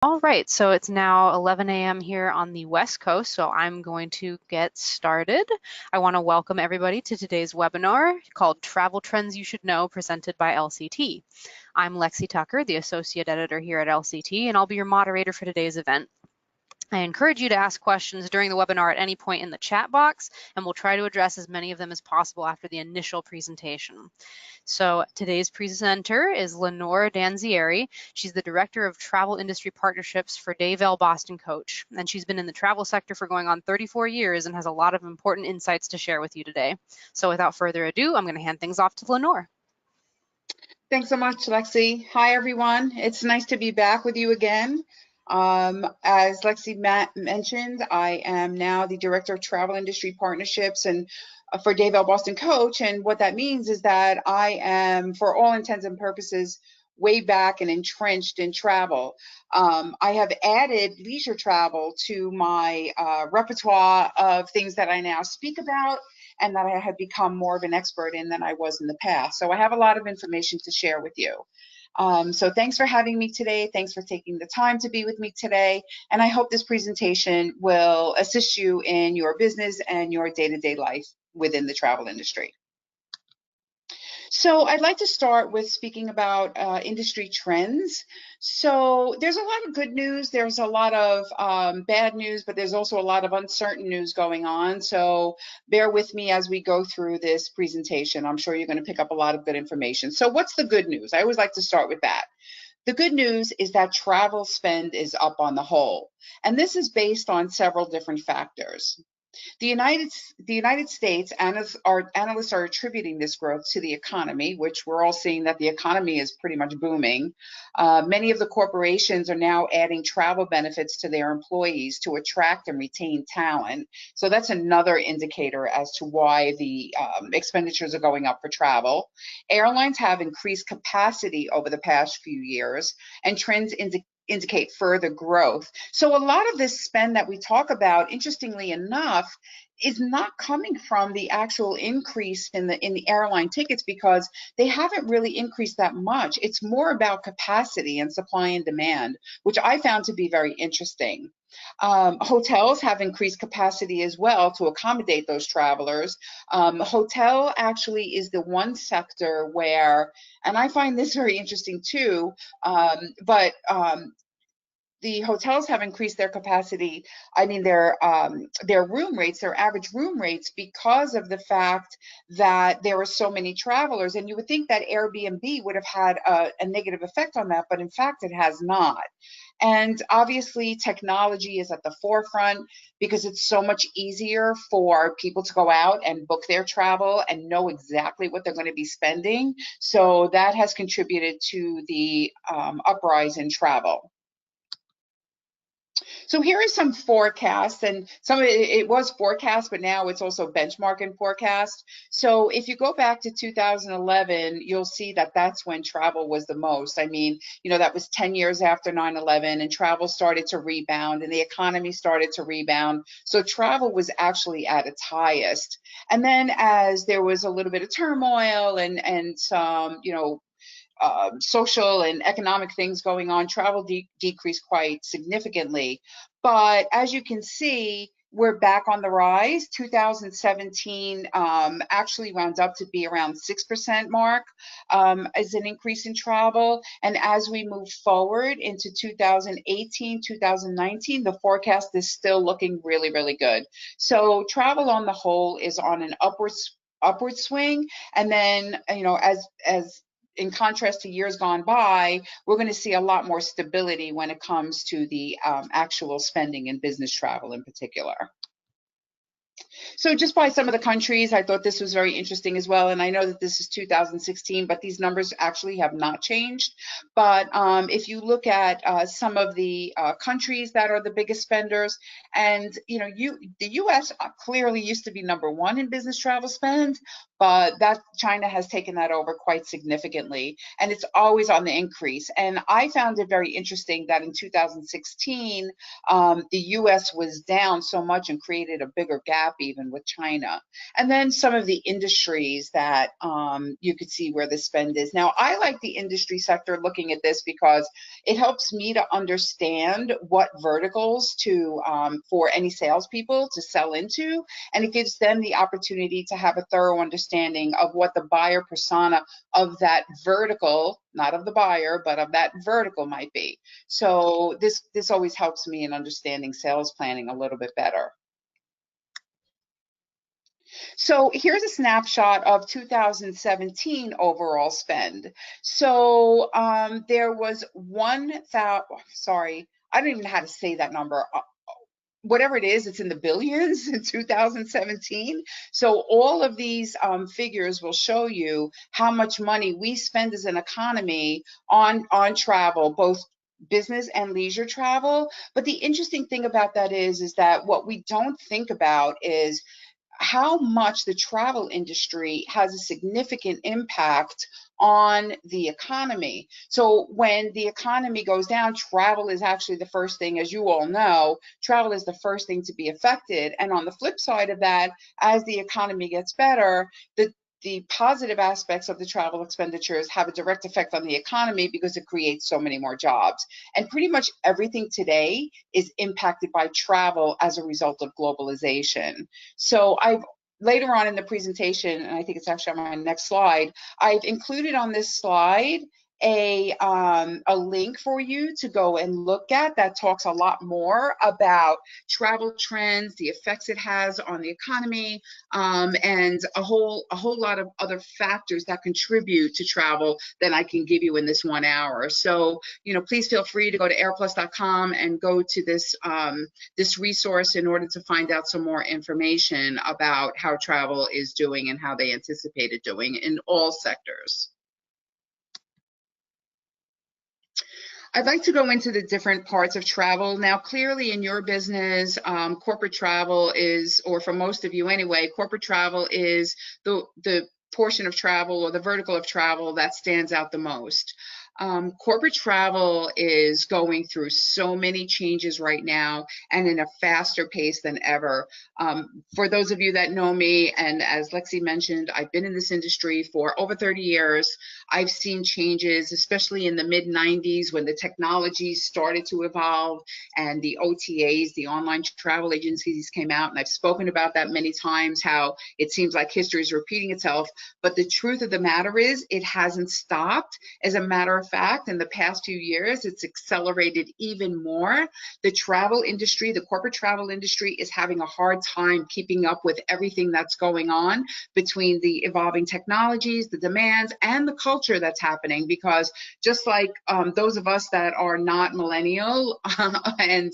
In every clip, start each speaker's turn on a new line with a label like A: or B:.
A: All right, so it's now 11 a.m. here on the West Coast, so I'm going to get started. I want to welcome everybody to today's webinar called Travel Trends You Should Know, presented by LCT. I'm Lexi Tucker, the Associate Editor here at LCT, and I'll be your moderator for today's event. I encourage you to ask questions during the webinar at any point in the chat box, and we'll try to address as many of them as possible after the initial presentation. So today's presenter is Lenore D'anzieri. She's the Director of Travel Industry Partnerships for BostonCoach, and she's been in the travel sector for going on 34 years and has a lot of important insights to share with you today. So without further ado, I'm going to hand things off to Lenore.
B: Thanks so much, Lexi. Hi, everyone. It's nice to be back with you again. As Lexi mentioned, I am now the Director of Travel Industry Partnerships and for BostonCoach, and what that means is that I am, for all intents and purposes, way back and entrenched in travel. I have added leisure travel to my repertoire of things that I now speak about and that I have become more of an expert in than I was in the past. So I have a lot of information to share with you. So thanks for having me today. Thanks for taking the time to be with me today. And I hope this presentation will assist you in your business and your day-to-day life within the travel industry. So I'd like to start with speaking about industry trends. So there's a lot of good news, there's a lot of bad news, but there's also a lot of uncertain news going on. So bear with me as we go through this presentation. I'm sure you're going to pick up a lot of good information. So what's the good news? I always like to start with that. The good news is that travel spend is up on the whole, and this is based on several different factors. The United States, analysts are attributing this growth to the economy, which we're all seeing that the economy is pretty much booming. Many of the corporations are now adding travel benefits to their employees to attract and retain talent. So that's another indicator as to why the expenditures are going up for travel. Airlines have increased capacity over the past few years, and trends indicate further growth. So a lot of this spend that we talk about, interestingly enough, is not coming from the actual increase in the airline tickets, because they haven't really increased that much. It's more about capacity and supply and demand, which I found to be very interesting. Hotels have increased capacity as well to accommodate those travelers. Hotel actually is the one sector where, and I find this very interesting too, the hotels have increased their capacity, I mean their room rates, their average room rates, because of the fact that there are so many travelers. And you would think that Airbnb would have had a negative effect on that, but in fact it has not. And obviously technology is at the forefront, because it's so much easier for people to go out and book their travel and know exactly what they're going to be spending. So that has contributed to the uprise in travel. So here are some forecasts, and some of it was forecast, but now it's also benchmark and forecast. So if you go back to 2011, you'll see that that's when travel was the most. I mean, you know, that was 10 years after 9/11, and travel started to rebound and the economy started to rebound. So travel was actually at its highest. And then as there was a little bit of turmoil and some, you know, social and economic things going on, travel decreased quite significantly. But as you can see, we're back on the rise. 2017 actually rounds up to be around 6% mark as an increase in travel. And as we move forward into 2018, 2019, the forecast is still looking really, really good. So travel on the whole is on an upward swing. And then, you know, as in contrast to years gone by, we're going to see a lot more stability when it comes to the actual spending in business travel in particular. So just by some of the countries, I thought this was very interesting as well. And I know that this is 2016, but these numbers actually have not changed. But if you look at some of the countries that are the biggest spenders, and you know, the US clearly used to be #1 in business travel spend, but that China has taken that over quite significantly, and it's always on the increase. And I found it very interesting that in 2016, the US was down so much and created a bigger gap even with China. And then some of the industries that you could see where the spend is. Now, I like the industry sector looking at this because it helps me to understand what verticals to for any salespeople to sell into, and it gives them the opportunity to have a thorough understanding of what the buyer persona of that vertical, not of the buyer, but of that vertical might be. So this always helps me in understanding sales planning a little bit better. So here's a snapshot of 2017 overall spend. So there was sorry, I don't even know how to say that number. Whatever it is, it's in the billions in 2017. So all of these figures will show you how much money we spend as an economy on travel, both business and leisure travel. But the interesting thing about that is that what we don't think about is how much the travel industry has a significant impact on the economy. So when the economy goes down, travel is actually the first thing, as you all know, travel is the first thing to be affected. And on the flip side of that, as the economy gets better, the positive aspects of the travel expenditures have a direct effect on the economy because it creates so many more jobs. And pretty much everything today is impacted by travel as a result of globalization. So I've later on in the presentation, and I think it's actually on my next slide, I've included on this slide a link for you to go and look at that talks a lot more about travel trends, the effects it has on the economy, and a whole lot of other factors that contribute to travel than I can give you in this 1 hour. So, please feel free to go to airplus.com and go to this this resource in order to find out some more information about how travel is doing and how they anticipate it doing in all sectors. I'd like to go into the different parts of travel. Now, clearly in your business, corporate travel is, or for most of you anyway, corporate travel is the portion of travel or the vertical of travel that stands out the most. Corporate travel is going through so many changes right now and in a faster pace than ever. For those of you that know me, and as Lexi mentioned, I've been in this industry for over 30 years. I've seen changes, especially in the mid-90s when the technology started to evolve and the OTAs, the online travel agencies, came out. And I've spoken about that many times, how it seems like history is repeating itself. But the truth of the matter is it hasn't stopped. As a matter of fact, in the past few years, it's accelerated even more. The travel industry, the corporate travel industry, is having a hard time keeping up with everything that's going on between the evolving technologies, the demands, and the culture that's happening. Because just like those of us that are not millennial and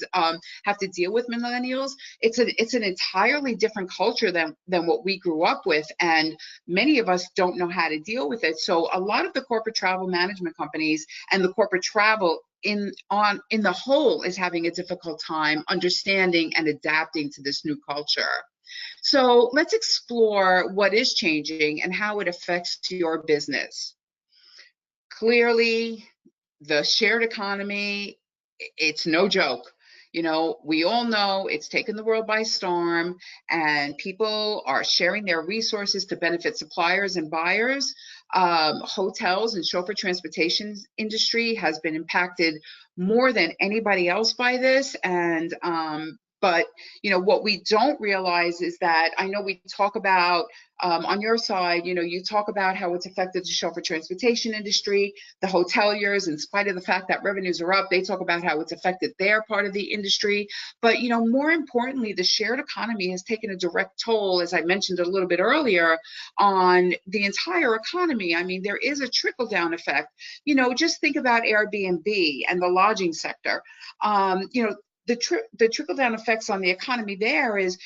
B: have to deal with millennials, it's an entirely different culture than what we grew up with, and many of us don't know how to deal with it. So a lot of the corporate travel management companies and the corporate travel in the whole is having a difficult time understanding and adapting to this new culture. So let's explore what is changing and how it affects your business. Clearly, the shared economy, it's no joke. We all know it's taken the world by storm, and people are sharing their resources to benefit suppliers and buyers. Hotels and chauffeur transportation industry has been impacted more than anybody else by this. And but what we don't realize is that, I know we talk about on your side, you talk about how it's affected the chauffeur transportation industry, the hoteliers, in spite of the fact that revenues are up, they talk about how it's affected their part of the industry. But, more importantly, the shared economy has taken a direct toll, as I mentioned a little bit earlier, on the entire economy. I mean, there is a trickle-down effect. Just think about Airbnb and the lodging sector. The trickle-down effects on the economy there is,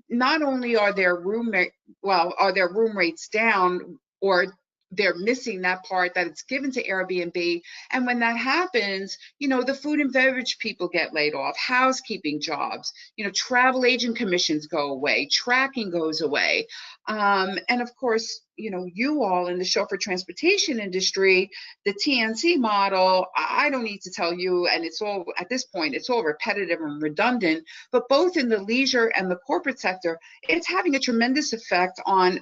B: not only are their room rates down, or they're missing that part that it's given to Airbnb. And when that happens, the food and beverage people get laid off, housekeeping jobs, travel agent commissions go away, tracking goes away. And of course, you all in the chauffeur transportation industry, the TNC model, I don't need to tell you, and it's all, at this point, it's all repetitive and redundant, but both in the leisure and the corporate sector, it's having a tremendous effect on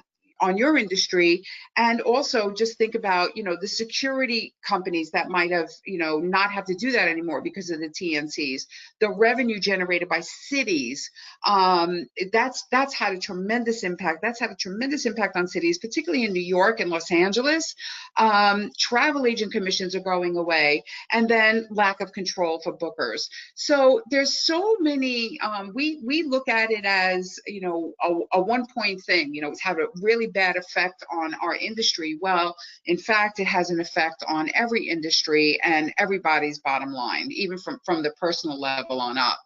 B: your industry. And also just think about, the security companies that might have, not have to do that anymore because of the TNCs, the revenue generated by cities. That's had a tremendous impact. That's had a tremendous impact on cities, particularly in New York and Los Angeles. Travel agent commissions are going away, and then lack of control for bookers. So there's so many, we look at it as, a one-point thing, it's had a really bad effect on our industry. Well, in fact, it has an effect on every industry and everybody's bottom line, even from the personal level on up.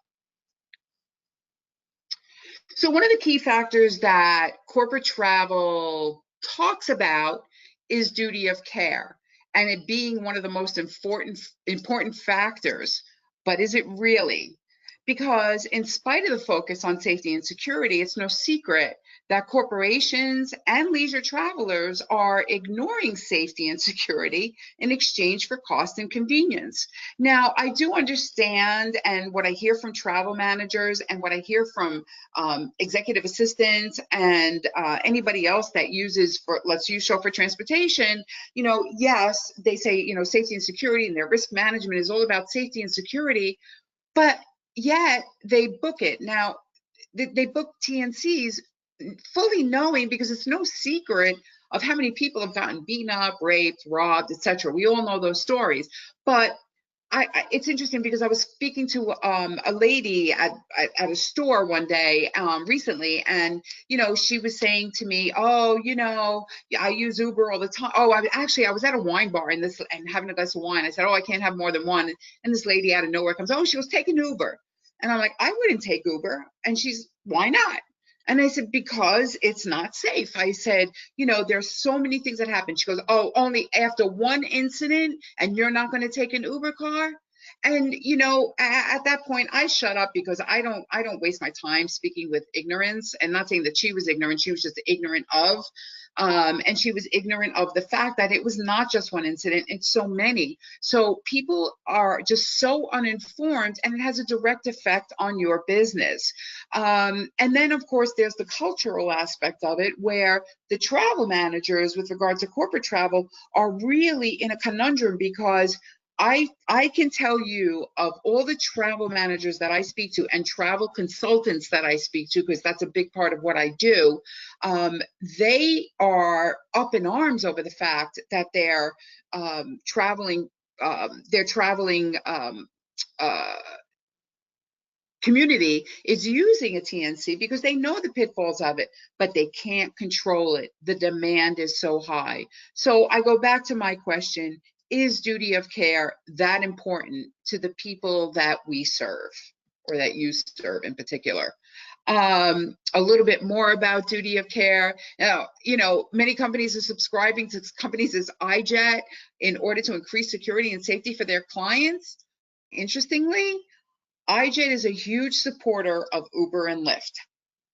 B: So one of the key factors that corporate travel talks about is duty of care, and it being one of the most important factors. But is it really? Because in spite of the focus on safety and security, it's no secret that corporations and leisure travelers are ignoring safety and security in exchange for cost and convenience. Now, I do understand, and what I hear from travel managers and what I hear from executive assistants and anybody else that uses, let's use chauffeur transportation, yes, they say, safety and security and their risk management is all about safety and security, but yet they book it. Now, they book TNCs fully knowing, because it's no secret of how many people have gotten beaten up, raped, robbed, etc. We all know those stories. But it's interesting because I was speaking to a lady at a store one day recently, and she was saying to me, "Oh, I use Uber all the time." Oh, I was at a wine bar and having a glass of wine. I said, "Oh, I can't have more than one." And this lady out of nowhere comes, "Oh, she was taking Uber," and I'm like, "I wouldn't take Uber." And she's, "Why not?" And I said, "Because it's not safe." I said, there's so many things that happen. She goes, "Oh, only after one incident and you're not going to take an Uber car?" And, at that point I shut up, because I don't waste my time speaking with ignorance, and not saying that she was ignorant. She was just ignorant of, and she was ignorant of the fact that it was not just one incident, it's so many. So people are just so uninformed, and it has a direct effect on your business. And then, of course, there's the cultural aspect of it, where the travel managers, with regard to corporate travel, are really in a conundrum, because I can tell you, of all the travel managers that I speak to and travel consultants that I speak to, because that's a big part of what I do, they are up in arms over the fact that their traveling community is using a TNC, because they know the pitfalls of it, but they can't control it. The demand is so high. So I go back to my question: is duty of care that important to the people that we serve, or that you serve in particular? A little bit more about duty of care. Now, many companies are subscribing to companies as iJet in order to increase security and safety for their clients. Interestingly, iJet is a huge supporter of Uber and Lyft.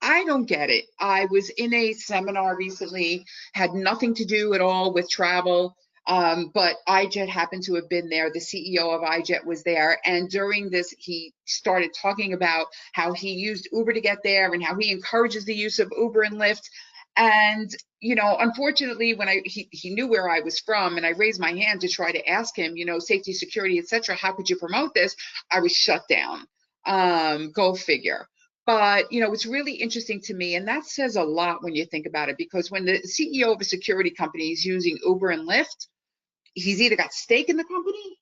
B: I don't get it. I was in a seminar recently, had nothing to do at all with travel, but iJet happened to have been there. The CEO of iJet was there, and during this, he started talking about how he used Uber to get there and how he encourages the use of Uber and Lyft. And unfortunately, when he knew where I was from, and I raised my hand to try to ask him, safety, security, etc., how could you promote this? I was shut down. Go figure. But it's really interesting to me, and that says a lot when you think about it, because when the CEO of a security company is using Uber and Lyft, he's either got stake in the company,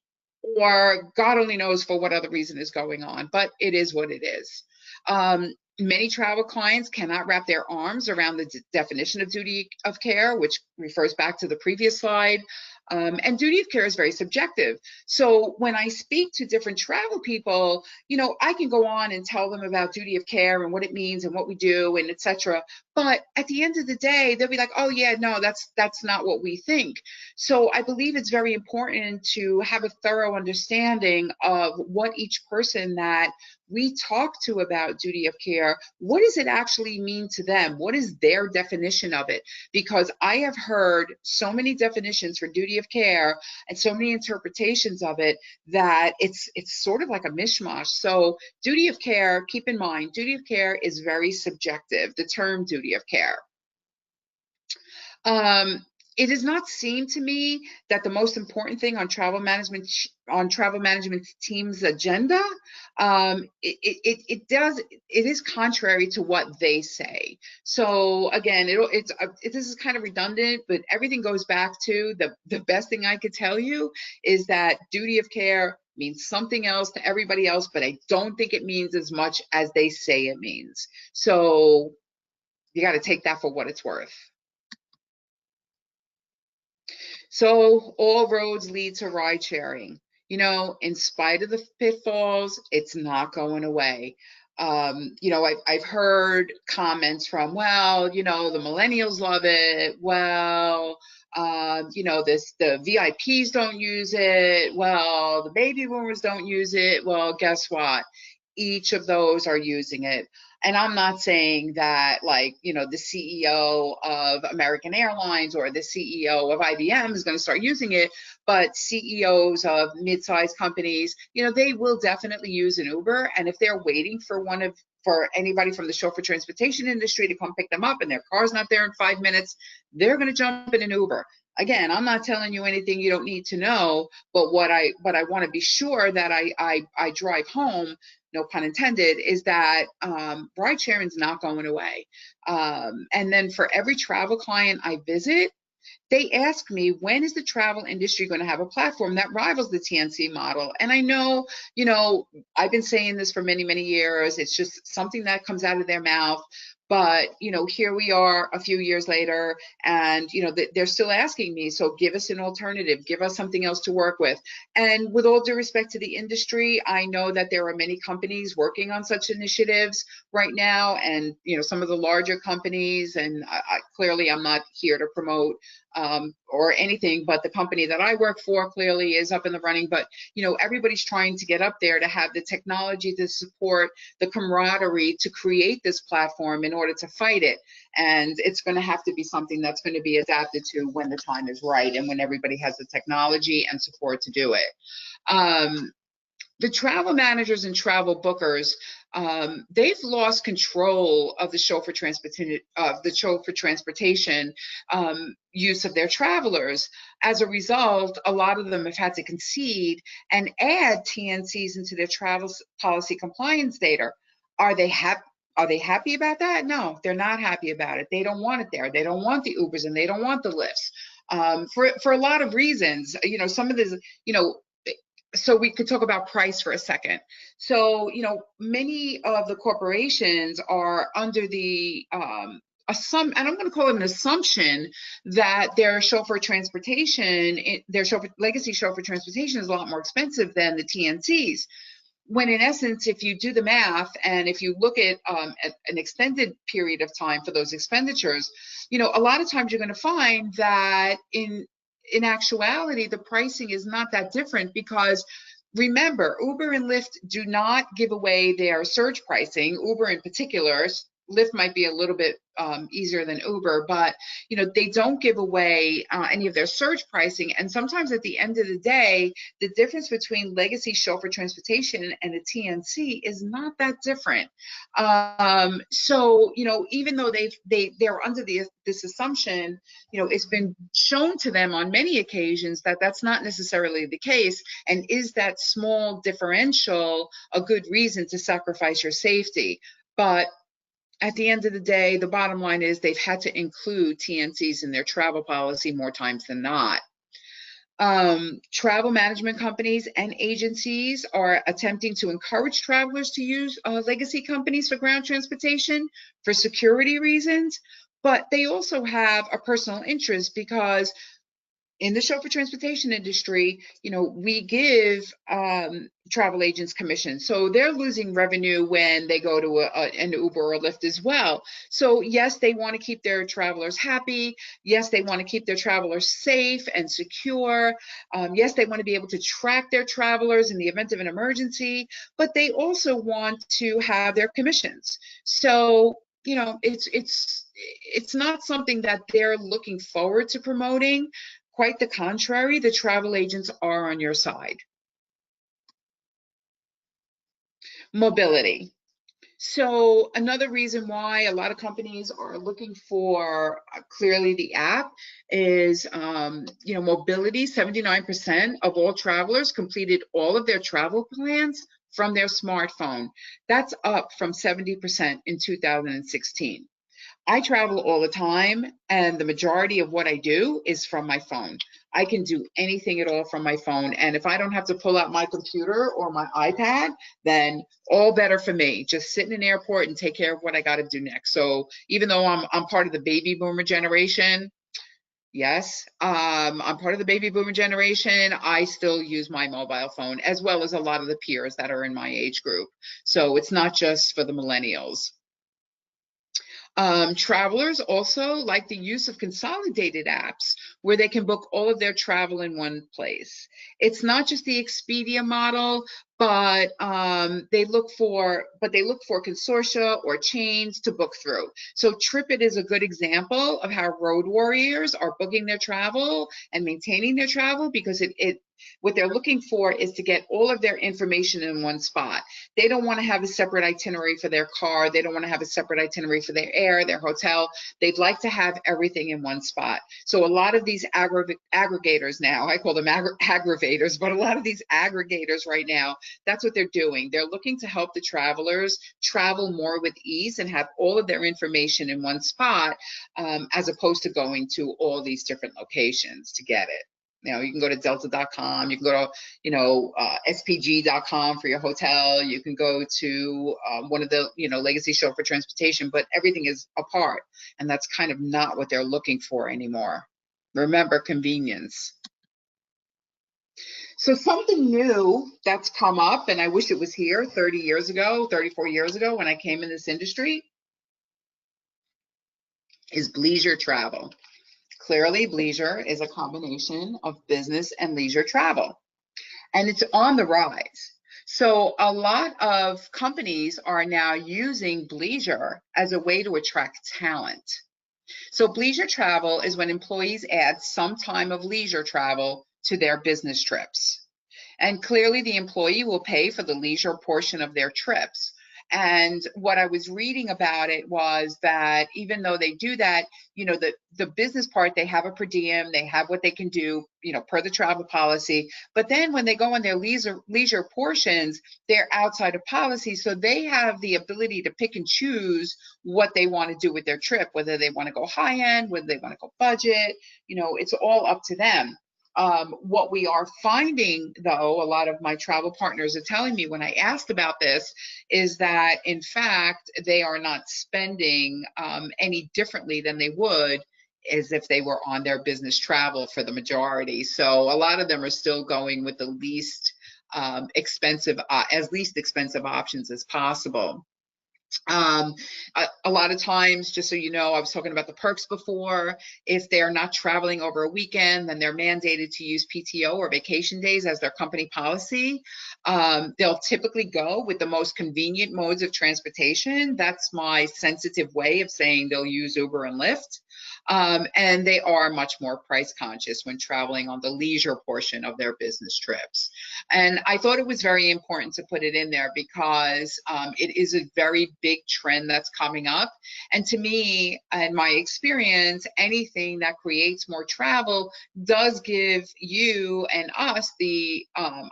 B: or God only knows for what other reason is going on. But it is what it is. Many travel clients cannot wrap their arms around the definition of duty of care, which refers back to the previous slide. And duty of care is very subjective. So when I speak to different travel people, I can go on and tell them about duty of care and what it means and what we do and etc. But at the end of the day, they'll be like, "Oh yeah, no, that's not what we think." So I believe it's very important to have a thorough understanding of what each person that we talk to about duty of care, what does it actually mean to them? What is their definition of it? Because I have heard so many definitions for duty of care and so many interpretations of it that it's sort of like a mishmash. So duty of care, keep in mind, duty of care is very subjective, the term duty of care. It does not seem to me that the most important thing on travel management team's agenda. It is contrary to what they say. So again, this is kind of redundant, but everything goes back to the best thing I could tell you is that duty of care means something else to everybody else, but I don't think it means as much as they say it means. So you got to take that for what it's worth. So all roads lead to ride sharing. You know, in spite of the pitfalls, it's not going away. You know, I've heard comments from, well, you know, the millennials love it. Well, you know, the VIPs don't use it. Well, the baby boomers don't use it. Well, guess what? Each of those are using it. And I'm not saying that, like, you know, the CEO of American Airlines or the CEO of IBM is going to start using it, but CEOs of mid-sized companies, you know, they will definitely use an Uber. And if they're waiting for anybody from the chauffeur transportation industry to come pick them up and their car's not there in 5 minutes, they're going to jump in an Uber. Again, I'm not telling you anything you don't need to know, but what I want to be sure that I drive home, no pun intended, is that ride sharing is not going away. And then for every travel client I visit, they ask me, when is the travel industry going to have a platform that rivals the TNC model? And I know, you know, I've been saying this for many, many years. It's just something that comes out of their mouth. But, you know, here we are a few years later, and, you know, they're still asking me, so give us an alternative, give us something else to work with. And with all due respect to the industry, I know that there are many companies working on such initiatives right now, and, you know, some of the larger companies, and clearly I'm not here to promote or anything, but the company that I work for clearly is up in the running. But, you know, everybody's trying to get up there to have the technology to support the camaraderie to create this platform in order to fight it. And it's going to have to be something that's going to be adapted to when the time is right and when everybody has the technology and support to do it. The travel managers and travel bookers, they've lost control of the chauffeur transportation use of their travelers. As a result, a lot of them have had to concede and add TNCs into their travel policy compliance data. Are they happy about that? No, they're not happy about it. They don't want it there. They don't want the Ubers and they don't want the Lyfts for a lot of reasons. You know, some of this, you know, so we could talk about price for a second. So, you know, many of the corporations are under the and I'm going to call it an assumption that their legacy chauffeur transportation is a lot more expensive than the TNCs. When in essence, if you do the math and if you look at an extended period of time for those expenditures, you know, a lot of times you're going to find that in actuality, the pricing is not that different, because remember, Uber and Lyft do not give away their surge pricing. Uber in particular, Lyft might be a little bit easier than Uber, but, you know, they don't give away any of their surge pricing. And sometimes at the end of the day, the difference between legacy chauffeur transportation and a TNC is not that different. So, you know, even though they're under this assumption, you know, it's been shown to them on many occasions that that's not necessarily the case. And is that small differential a good reason to sacrifice your safety? But at the end of the day, the bottom line is they've had to include TNCs in their travel policy more times than not. Travel management companies and agencies are attempting to encourage travelers to use legacy companies for ground transportation for security reasons, but they also have a personal interest, because in the chauffeur transportation industry, we give travel agents commission. So they're losing revenue when they go to an Uber or a Lyft as well. So yes, they want to keep their travelers happy. Yes, they want to keep their travelers safe and secure. Yes, they want to be able to track their travelers in the event of an emergency, but they also want to have their commissions. So it's not something that they're looking forward to promoting. Quite the contrary, the travel agents are on your side. Mobility. So another reason why a lot of companies are looking for clearly the app is, mobility. 79% of all travelers completed all of their travel plans from their smartphone. That's up from 70% in 2016. I travel all the time, and the majority of what I do is from my phone. I can do anything at all from my phone. And if I don't have to pull out my computer or my iPad, then all better for me. Just sit in an airport and take care of what I got to do next. So even though I'm part of the baby boomer generation, yes, I'm part of the baby boomer generation, I still use my mobile phone, as well as a lot of the peers that are in my age group. So it's not just for the millennials. Travelers also like the use of consolidated apps where they can book all of their travel in one place. It's not just the Expedia model, but they look for consortia or chains to book through. So TripIt is a good example of how road warriors are booking their travel and maintaining their travel, because what they're looking for is to get all of their information in one spot. They don't want to have a separate itinerary for their car. They don't want to have a separate itinerary for their air, their hotel. They'd like to have everything in one spot. So a lot of these aggregators now, I call them aggravators, but a lot of these aggregators right now, that's what they're doing. They're looking to help the travelers travel more with ease and have all of their information in one spot, as opposed to going to all these different locations to get it. You can go to delta.com, you can go to, spg.com for your hotel, you can go to one of the, legacy chauffeur transportation, but everything is apart. And that's kind of not what they're looking for anymore. Remember, convenience. So something new that's come up, and I wish it was here 30 years ago, 34 years ago when I came in this industry, is bleisure travel. Clearly, bleisure is a combination of business and leisure travel, and it's on the rise. So a lot of companies are now using bleisure as a way to attract talent. So bleisure travel is when employees add some time of leisure travel to their business trips. And clearly the employee will pay for the leisure portion of their trips. And what I was reading about it was that even though they do that, the business part, they have a per diem, they have what they can do, per the travel policy. But then when they go on their leisure portions, they're outside of policy. So they have the ability to pick and choose what they want to do with their trip, whether they want to go high end, whether they want to go budget, it's all up to them. What we are finding, though, a lot of my travel partners are telling me when I asked about this, is that in fact they are not spending any differently than they would as if they were on their business travel for the majority. So a lot of them are still going with the least expensive options as possible. A lot of times, just so you know, I was talking about the perks before. If they're not traveling over a weekend, then they're mandated to use PTO or vacation days as their company policy. They'll typically go with the most convenient modes of transportation. That's my sensitive way of saying they'll use Uber and Lyft. And they are much more price conscious when traveling on the leisure portion of their business trips. And I thought it was very important to put it in there because it is a very big trend that's coming up. And to me, in my experience, anything that creates more travel does give you and us the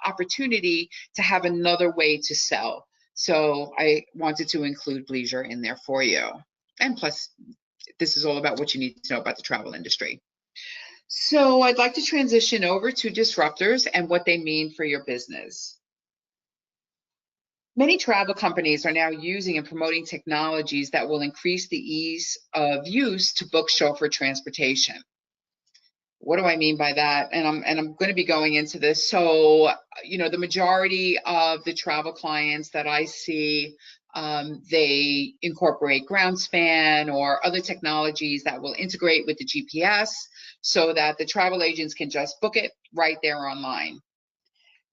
B: opportunity to have another way to sell. So I wanted to include bleisure in there for you. And plus, this is all about what you need to know about the travel industry. So I'd like to transition over to disruptors and what they mean for your business. Many travel companies are now using and promoting technologies that will increase the ease of use to book chauffeur transportation. What do I mean by that? And I'm going to be going into this. So, the majority of the travel clients that I see, they incorporate ground span or other technologies that will integrate with the GPS so that the travel agents can just book it right there online.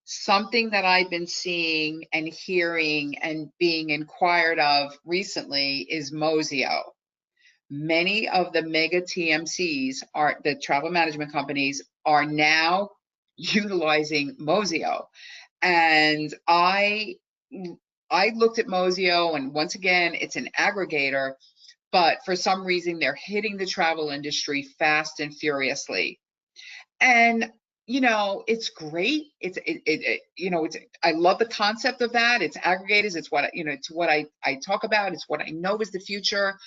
B: Something that I've been seeing and hearing and being inquired of recently is Mosio. Many of the mega TMCs, are the travel management companies, are now utilizing Mosio. And I looked at Mosio, and once again, it's an aggregator, but for some reason they're hitting the travel industry fast and furiously. And it's great. I love the concept of that. It's aggregators. It's what I talk about. It's what I know is the future.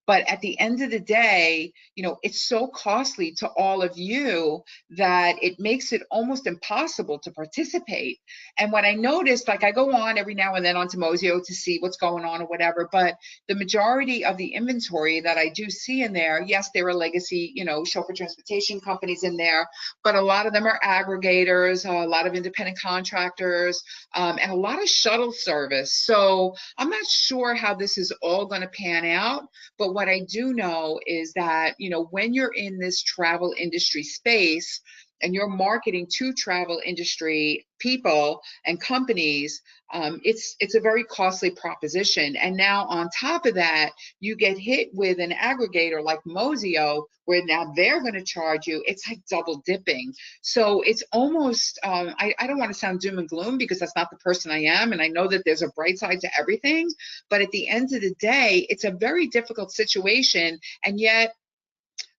B: But at the end of the day, it's so costly to all of you that it makes it almost impossible to participate. And what I noticed, like, I go on every now and then onto Mosio to see what's going on or whatever, but the majority of the inventory that I do see in there, yes, there are legacy, chauffeur transportation companies in there, but a lot of them are aggregators, a lot of independent contractors, and a lot of shuttle service. So I'm not sure how this is all going to pan out. But what I do know is that, when you're in this travel industry space and you're marketing to travel industry people and companies, it's a very costly proposition. And now on top of that, you get hit with an aggregator like Mosio, where now they're going to charge you. It's like double dipping. So it's almost, I don't want to sound doom and gloom, because that's not the person I am. And I know that there's a bright side to everything. But at the end of the day, it's a very difficult situation. And yet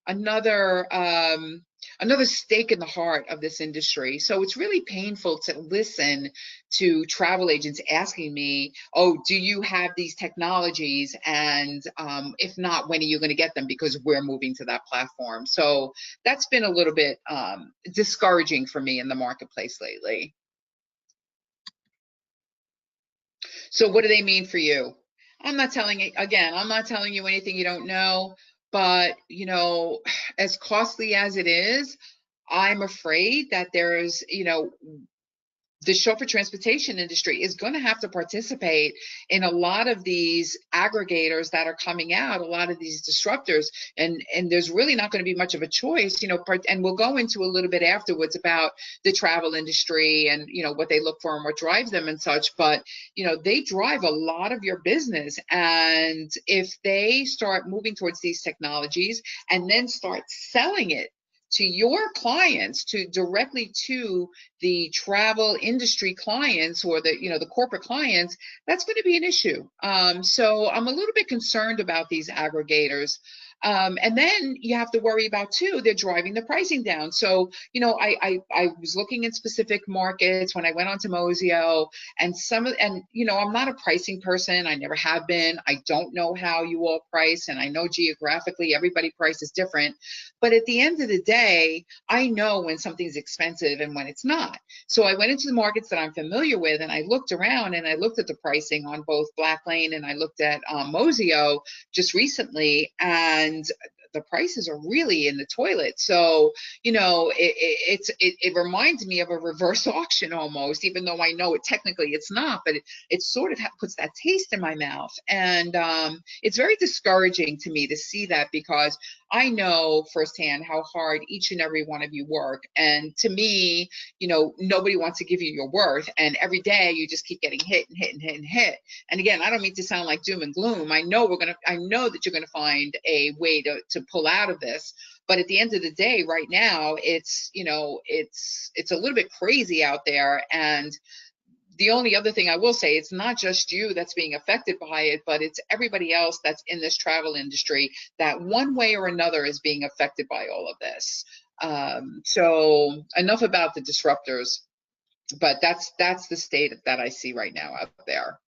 B: another stake in the heart of this industry. So it's really painful to listen to travel agents asking me, "Oh, do you have these technologies? And if not, when are you going to get them? Because we're moving to that platform." So that's been a little bit discouraging for me in the marketplace lately. So what do they mean for you? I'm not telling you, again, I'm not telling you anything you don't know, but as costly as it is, I'm afraid that there's, the chauffeur transportation industry is going to have to participate in a lot of these aggregators that are coming out, a lot of these disruptors, and there's really not going to be much of a choice, and we'll go into a little bit afterwards about the travel industry and what they look for and what drives them and such, but they drive a lot of your business. And if they start moving towards these technologies and then start selling it to your clients, to directly to the travel industry clients, or the corporate clients, that's going to be an issue. So I'm a little bit concerned about these aggregators. And then you have to worry about too, they're driving the pricing down. So, I was looking in specific markets when I went onto Mosio, and I'm not a pricing person. I never have been. I don't know how you all price, and I know geographically everybody prices different. But at the end of the day, I know when something's expensive and when it's not. So I went into the markets that I'm familiar with, and I looked around and I looked at the pricing on both Black Lane, and I looked at Mosio just recently, and the prices are really in the toilet. So, it reminds me of a reverse auction almost, even though I know technically it's not, but it sort of puts that taste in my mouth. And it's very discouraging to me to see that, because I know firsthand how hard each and every one of you work. And to me, nobody wants to give you your worth. And every day you just keep getting hit and hit and hit and hit. And again, I don't mean to sound like doom and gloom. I know that you're going to find a way to pull out of this. But at the end of the day, right now, it's a little bit crazy out there. And the only other thing I will say, it's not just you that's being affected by it, but it's everybody else that's in this travel industry that one way or another is being affected by all of this. So enough about the disruptors, but that's the state that I see right now out there.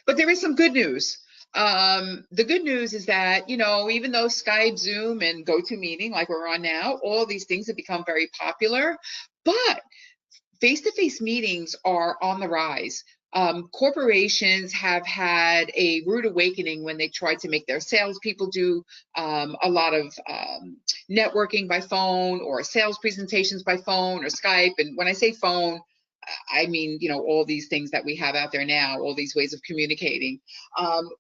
B: But there is some good news. The good news is that, even though Skype, Zoom, and GoToMeeting, like we're on now, all these things have become very popular, but face-to-face meetings are on the rise. Corporations have had a rude awakening when they tried to make their salespeople do a lot of networking by phone or sales presentations by phone or Skype. And when I say phone, I mean, you know, all these things that we have out there now, all these ways of communicating.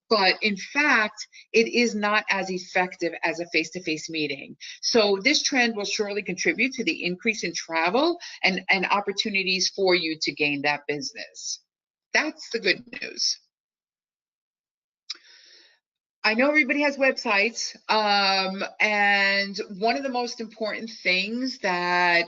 B: But in fact, it is not as effective as a face-to-face meeting. So this trend will surely contribute to the increase in travel and opportunities for you to gain that business. That's the good news. I know everybody has websites, and one of the most important things that,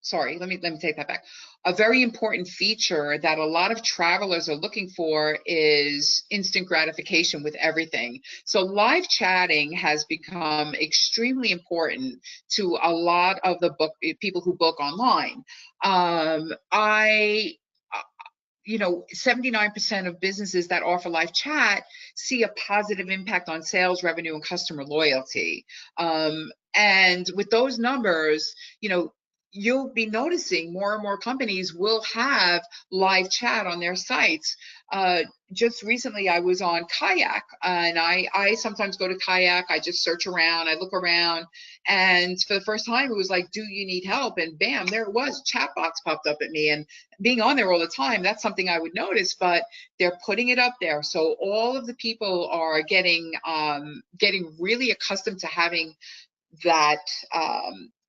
B: sorry, let me take that back. A very important feature that a lot of travelers are looking for is instant gratification with everything. So live chatting has become extremely important to a lot of the people who book online. You know, 79% of businesses that offer live chat see a positive impact on sales, revenue, and customer loyalty. And with those numbers, you know, you'll be noticing more and more companies will have live chat on their sites. Just recently, I was on Kayak, and I sometimes go to Kayak. I just search around, I look around, and for the first time, it was like, "Do you need help?" And bam, there it was. Chat box popped up at me, and being on there all the time, that's something I would notice. But they're putting it up there, so all of the people are getting really accustomed to having that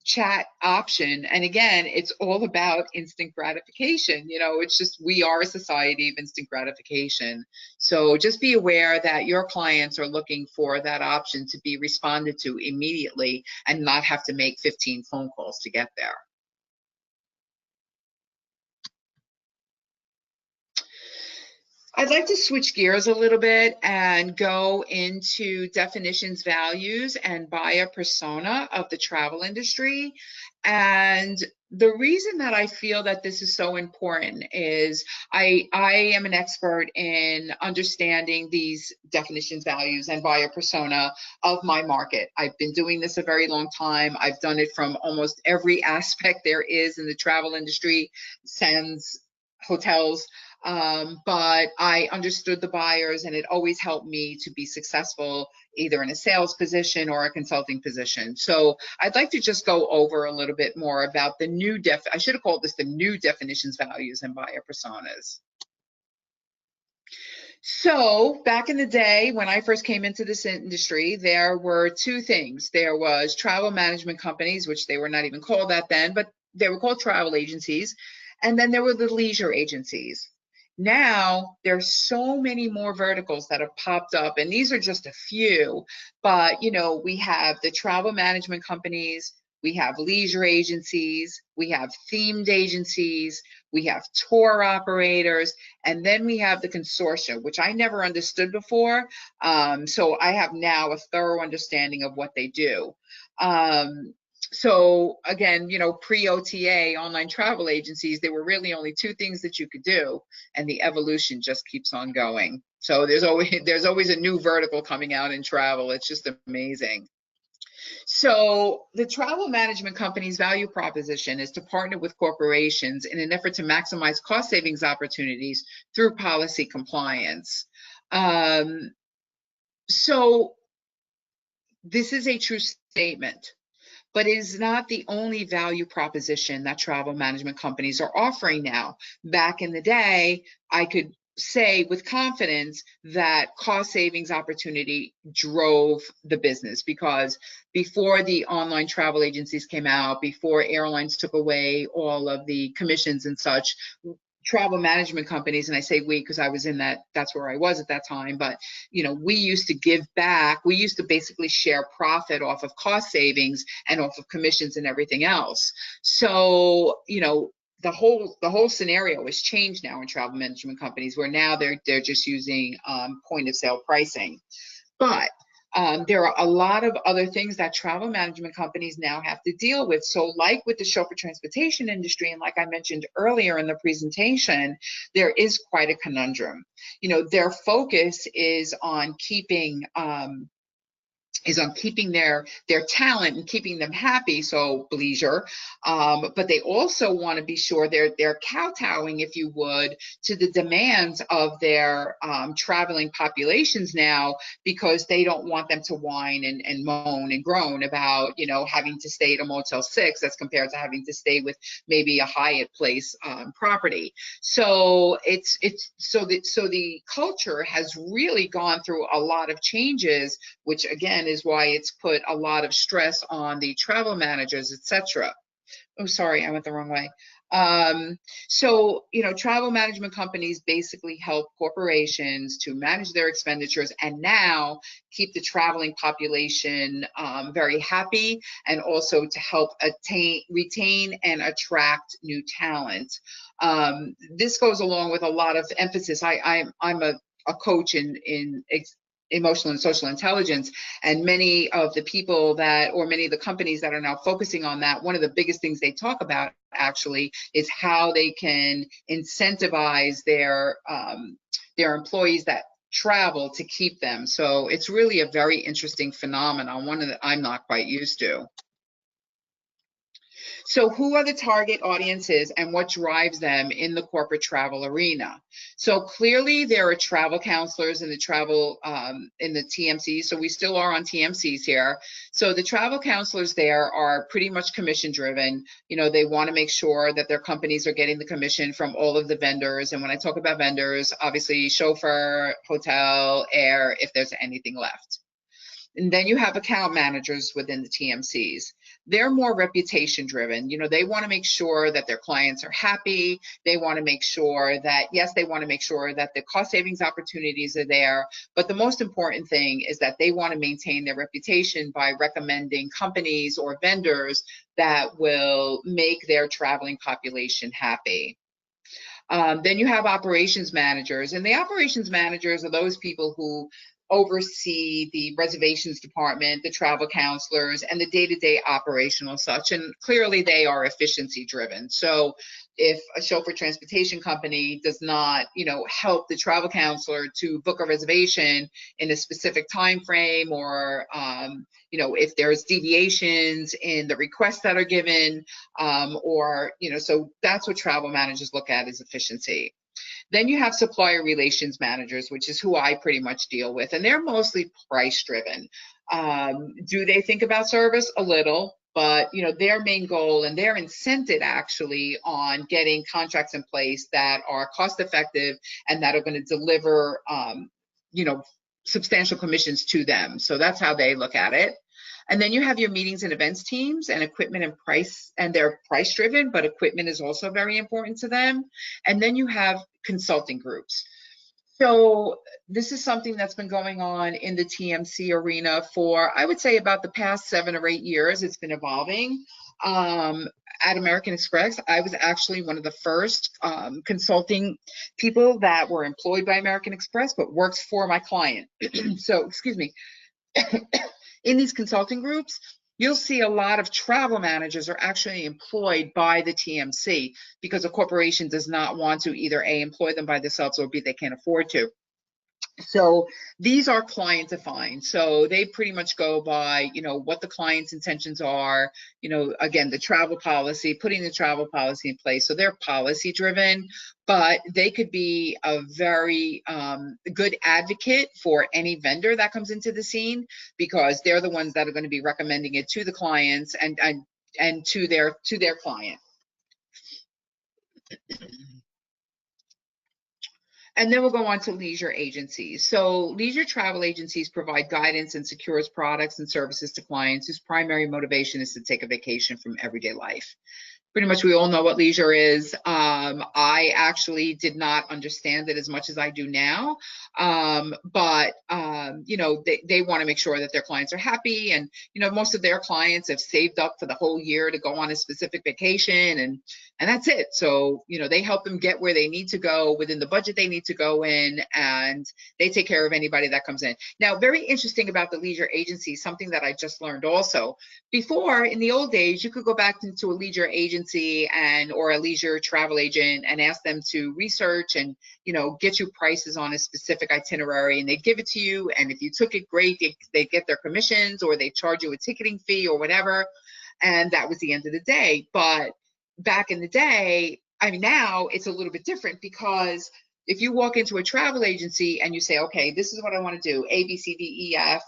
B: chat option. And again, it's all about instant gratification. You know, it's just, we are a society of instant gratification. So just be aware that your clients are looking for that option to be responded to immediately and not have to make 15 phone calls to get there. I'd like to switch gears a little bit and go into definitions, values, and buyer persona of the travel industry. And the reason that I feel that this is so important is I am an expert in understanding these definitions, values, and buyer persona of my market. I've been doing this a very long time. I've done it from almost every aspect there is in the travel industry, sans hotels. But I understood the buyers, and it always helped me to be successful either in a sales position or a consulting position. So I'd like to just go over a little bit more about the new I should have called this the new definitions, values, and buyer personas. So back in the day, when I first came into this industry, there were two things. There was travel management companies, which they were not even called that then, but they were called travel agencies. And then there were the leisure agencies. Now, there's so many more verticals that have popped up, and these are just a few. But, you know, we have the travel management companies, we have leisure agencies, we have themed agencies, we have tour operators, and then we have the consortium, which I never understood before. So I have now a thorough understanding of what they do. So again, you know, pre-OTA, online travel agencies, there were really only two things that you could do, and the evolution just keeps on going. So there's always a new vertical coming out in travel. It's just amazing. So the travel management company's value proposition is to partner with corporations in an effort to maximize cost savings opportunities through policy compliance. So this is a true statement, but it is not the only value proposition that travel management companies are offering now. Back in the day, I could say with confidence that cost savings opportunity drove the business, because before the online travel agencies came out, before airlines took away all of the commissions and such, travel management companies, and I say we because I was in that's where I was at that time, but you know, we used to give back. We used to basically share profit off of cost savings and off of commissions and everything else. So, you know, the whole scenario has changed now in travel management companies, where now they're just using point of sale pricing. But there are a lot of other things that travel management companies now have to deal with. So like with the chauffeur transportation industry, and like I mentioned earlier in the presentation, there is quite a conundrum. You know, their focus is on keeping is on keeping their talent and keeping them happy, so leisure. But they also want to be sure they're kowtowing, if you would, to the demands of their traveling populations now, because they don't want them to whine and moan and groan about, you know, having to stay at a Motel 6 as compared to having to stay with maybe a Hyatt Place property. So the culture has really gone through a lot of changes, which again is why it's put a lot of stress on the travel managers, etc. Oh, sorry, I went the wrong way. So, you know, travel management companies basically help corporations to manage their expenditures and now keep the traveling population very happy, and also to help retain and attract new talent. This goes along with a lot of emphasis. I'm a coach in emotional and social intelligence, and many of the people that, or many of the companies that are now focusing on that, one of the biggest things they talk about actually is how they can incentivize their employees that travel to keep them. So it's really a very interesting phenomenon, one that I'm not quite used to. So who are the target audiences and what drives them in the corporate travel arena? So clearly there are travel counselors in the travel, in the TMCs. So we still are on TMCs here. So the travel counselors there are pretty much commission driven. You know, they want to make sure that their companies are getting the commission from all of the vendors. And when I talk about vendors, obviously chauffeur, hotel, air, if there's anything left. And then you have account managers within the TMCs. They're more reputation driven. You know, they want to make sure that their clients are happy. They want to make sure that, yes, they want to make sure that the cost savings opportunities are there. But the most important thing is that they want to maintain their reputation by recommending companies or vendors that will make their traveling population happy. Then you have operations managers, and the operations managers are those people who oversee the reservations department, the travel counselors, and the day-to-day operational such. And clearly they are efficiency driven. So if a chauffeur transportation company does not, you know, help the travel counselor to book a reservation in a specific time frame, or you know, if there's deviations in the requests that are given, or, you know, so that's what travel managers look at, is efficiency. Then you have supplier relations managers, which is who I pretty much deal with, and they're mostly price driven. Do they think about service? A little, but you know, their main goal, and they're incented actually on getting contracts in place that are cost effective and that are going to deliver, you know, substantial commissions to them. So that's how they look at it. And then you have your meetings and events teams, and equipment and price, and they're price driven, but equipment is also very important to them. And then you have consulting groups. So this is something that's been going on in the TMC arena for, I would say, about the past 7 or 8 years. It's been evolving. At American Express, I was actually one of the first consulting people that were employed by American Express, but works for my client. So, excuse me. In these consulting groups, you'll see a lot of travel managers are actually employed by the TMC, because a corporation does not want to either A, employ them by themselves, or B, they can't afford to. So these are client defined. So they pretty much go by, you know, what the client's intentions are, you know, again, the travel policy, putting the travel policy in place. So they're policy driven, but they could be a very good advocate for any vendor that comes into the scene, because they're the ones that are going to be recommending it to the clients and to their client. And then we'll go on to leisure agencies. So leisure travel agencies provide guidance and secures products and services to clients whose primary motivation is to take a vacation from everyday life. Pretty much we all know what leisure is. I actually did not understand it as much as I do now. But you know, they want to make sure that their clients are happy. And, you know, most of their clients have saved up for the whole year to go on a specific vacation, and that's it. So, you know, they help them get where they need to go within the budget they need to go in, and they take care of anybody that comes in. Now, very interesting about the leisure agency, something that I just learned also. Before, in the old days, you could go back into a leisure agency agency or a leisure travel agent and ask them to research and, get you prices on a specific itinerary, and they give it to you. And if you took it, great, they get their commissions, or they charge you a ticketing fee or whatever. And that was the end of the day. But back in the day, I mean, now it's a little bit different, because if you walk into a travel agency and you say, okay, this is what I want to do, A, B, C, D, E, F,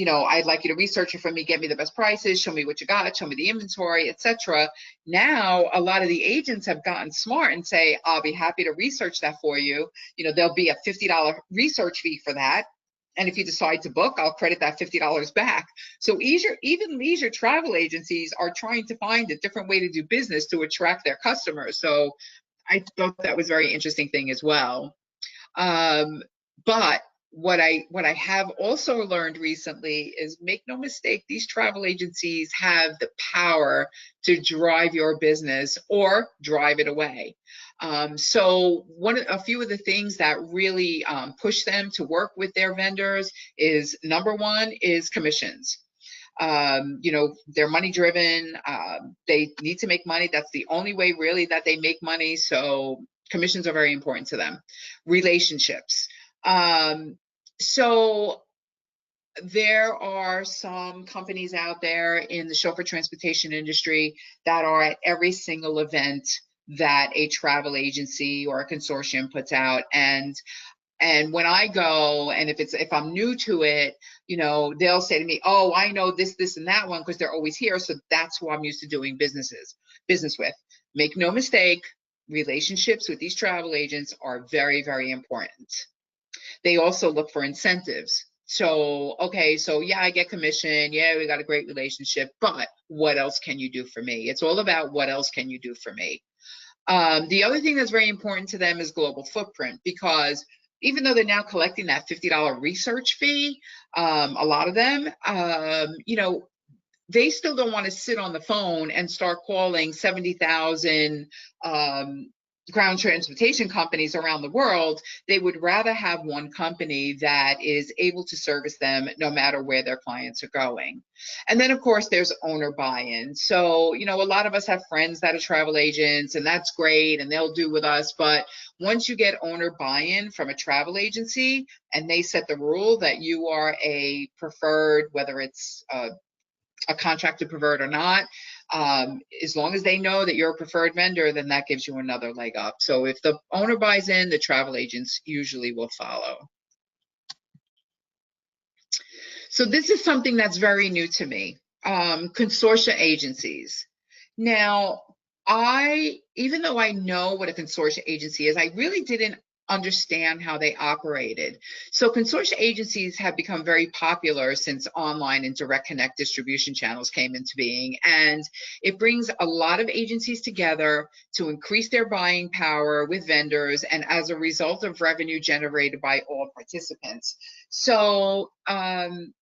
B: I'd like you to research it for me, get me the best prices, show me what you got, show me the inventory, etc. Now, a lot of the agents have gotten smart and say, I'll be happy to research that for you. There'll be a $50 research fee for that. And if you decide to book, I'll credit that $50 back. So even leisure travel agencies are trying to find a different way to do business to attract their customers. So I thought that was a very interesting thing as well. But what I have also learned recently is, make no mistake, these travel agencies have the power to drive your business or drive it away. So a few of the things that really push them to work with their vendors is, number one is commissions. They're money driven. They need to make money. That's the only way really that they make money. So commissions are very important to them. Relationships. So there are some companies out there in the chauffeur transportation industry that are at every single event that a travel agency or a consortium puts out. And when I go, and if I'm new to it, they'll say to me, oh, I know this, and that one, because they're always here. So that's who I'm used to doing business with. Make no mistake, relationships with these travel agents are very, very important. They also look for incentives. So, okay, so yeah, I get commission. Yeah, we got a great relationship, but what else can you do for me? It's all about what else can you do for me? The other thing that's very important to them is global footprint, because even though they're now collecting that $50 research fee, a lot of them, they still don't want to sit on the phone and start calling 70,000 ground transportation companies around the world. They would rather have one company that is able to service them no matter where their clients are going. And then, of course, there's owner buy-in. So, a lot of us have friends that are travel agents, and that's great, and they'll do with us. But once you get owner buy-in from a travel agency, and they set the rule that you are a preferred, whether it's a contracted preferred or not, as long as they know that you're a preferred vendor, then that gives you another leg up. So if the owner buys in, the travel agents usually will follow. So this is something that's very new to me, consortia agencies. Now, even though I know what a consortia agency is, I really didn't understand how they operated. So consortia agencies have become very popular since online and direct connect distribution channels came into being. And it brings a lot of agencies together to increase their buying power with vendors, and as a result of revenue generated by all participants. So, when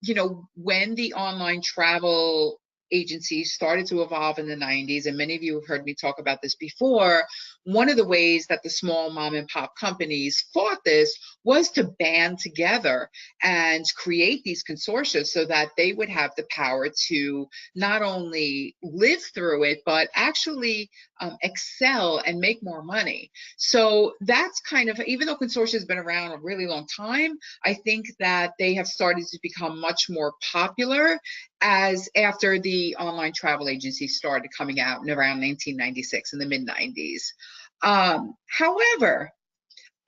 B: the online travel agencies started to evolve in the 90s, and many of you have heard me talk about this before, one of the ways that the small mom and pop companies fought this was to band together and create these consortia so that they would have the power to not only live through it, but actually excel and make more money. So that's kind of, even though consortia has been around a really long time, I think that they have started to become much more popular as after the online travel agencies started coming out in around 1996, in the mid 90s. However,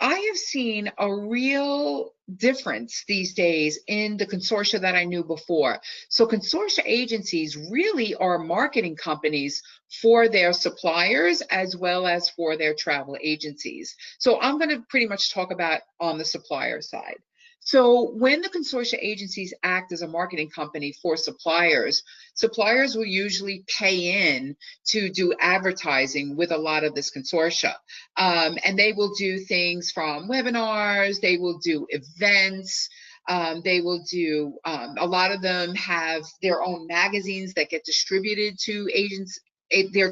B: I have seen a real difference these days in the consortia that I knew before. So consortia agencies really are marketing companies for their suppliers as well as for their travel agencies. So I'm going to pretty much talk about on the supplier side. So when the consortia agencies act as a marketing company for suppliers, suppliers will usually pay in to do advertising with a lot of this consortia. And they will do things from webinars, they will do events, they will do, a lot of them have their own magazines that get distributed to their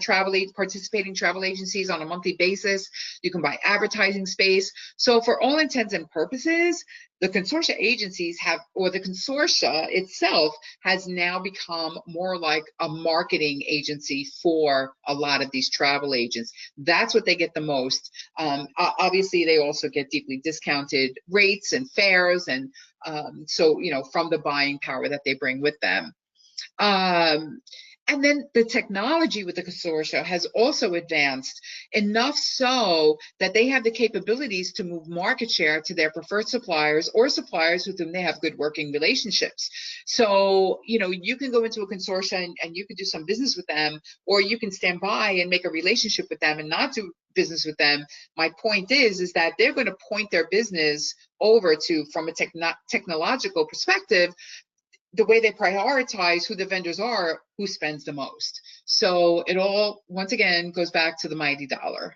B: participating travel agencies on a monthly basis. You can buy advertising space. So for all intents and purposes, the consortia agencies have, or the consortia itself has now become more like a marketing agency for a lot of these travel agents. That's what they get the most. Obviously, they also get deeply discounted rates and fares, and so, from the buying power that they bring with them. And then the technology with the consortia has also advanced enough so that they have the capabilities to move market share to their preferred suppliers or suppliers with whom they have good working relationships. So, you can go into a consortia and you can do some business with them, or you can stand by and make a relationship with them and not do business with them. My point is that they're going to point their business over to, from a technological perspective, the way they prioritize who the vendors are, who spends the most. So it all, once again, goes back to the mighty dollar.